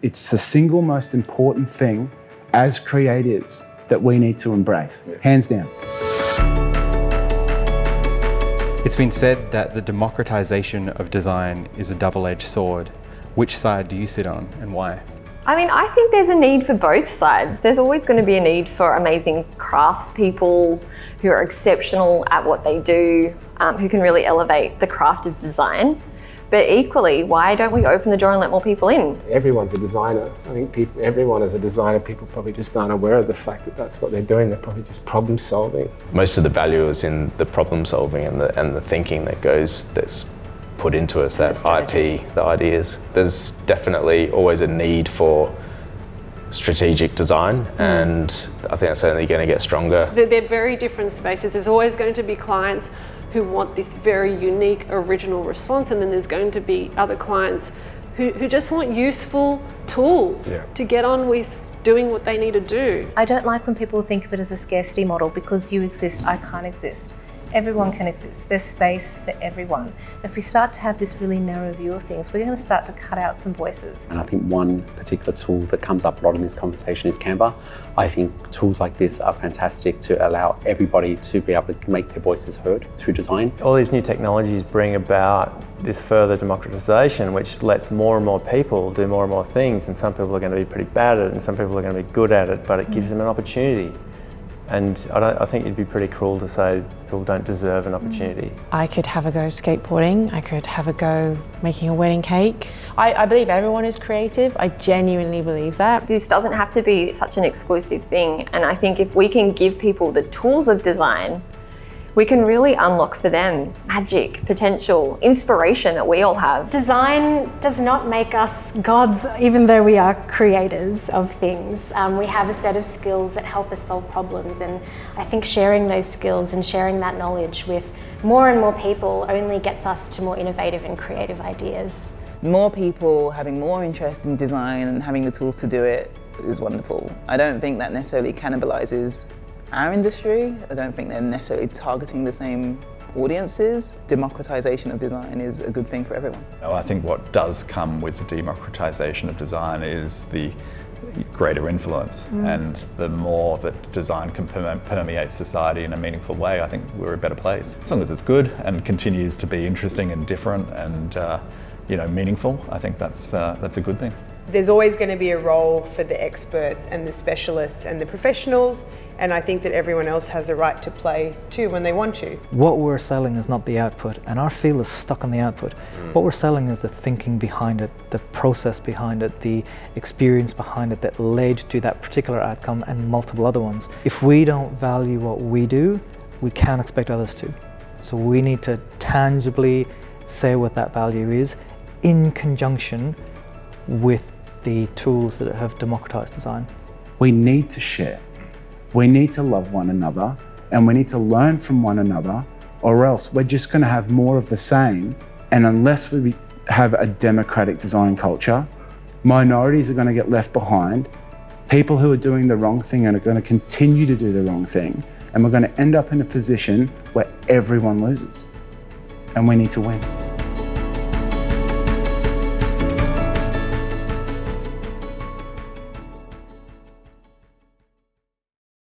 It's the single most important thing as creatives that we need to embrace, hands down. It's been said that the democratization of design is a double-edged sword. Which side do you sit on and why? I mean, I think there's a need for both sides. There's always going to be a need for amazing craftspeople who are exceptional at what they do, who can really elevate the craft of design. But equally, why don't we open the door and let more people in? Everyone's a designer. I think everyone is a designer. People probably just aren't aware of the fact that that's what they're doing. They're probably just problem solving. Most of the value is in the problem solving and the thinking that's put into us, that IP, the ideas. There's definitely always a need for strategic design, and I think that's only going to get stronger. They're very different spaces. There's always going to be clients who want this very unique, original response, and then there's going to be other clients who just want useful tools to get on with doing what they need to do. I don't like when people think of it as a scarcity model. Because you exist, I can't exist. Everyone can exist. There's space for everyone. If we start to have this really narrow view of things, we're going to start to cut out some voices. And I think one particular tool that comes up a lot in this conversation is Canva. I think tools like this are fantastic to allow everybody to be able to make their voices heard through design. All these new technologies bring about this further democratization, which lets more and more people do more and more things, and some people are going to be pretty bad at it and some people are going to be good at it, but it gives them an opportunity. And I think it'd be pretty cruel to say people don't deserve an opportunity. I could have a go skateboarding, I could have a go making a wedding cake. I believe everyone is creative, I genuinely believe that. This doesn't have to be such an exclusive thing, and I think if we can give people the tools of design, we can really unlock for them magic, potential, inspiration that we all have. Design does not make us gods, even though we are creators of things. We have a set of skills that help us solve problems, and I think sharing those skills and sharing that knowledge with more and more people only gets us to more innovative and creative ideas. More people having more interest in design and having the tools to do it is wonderful. I don't think that necessarily cannibalizes our industry. I don't think they're necessarily targeting the same audiences. Democratization of design is a good thing for everyone. I think what does come with the democratization of design is the greater influence, and the more that design can permeate society in a meaningful way, I think we're a better place. As long as it's good and continues to be interesting and different and meaningful, I think that's a good thing. There's always going to be a role for the experts and the specialists and the professionals, and I think that everyone else has a right to play too when they want to. What we're selling is not the output, and our field is stuck on the output. What we're selling is the thinking behind it, the process behind it, the experience behind it that led to that particular outcome and multiple other ones. If we don't value what we do, we can't expect others to. So we need to tangibly say what that value is in conjunction with the tools that have democratized design. We need to share. We need to love one another, and we need to learn from one another, or else we're just going to have more of the same. And unless we have a democratic design culture, minorities are going to get left behind. People who are doing the wrong thing are going to continue to do the wrong thing, and we're going to end up in a position where everyone loses. And we need to win.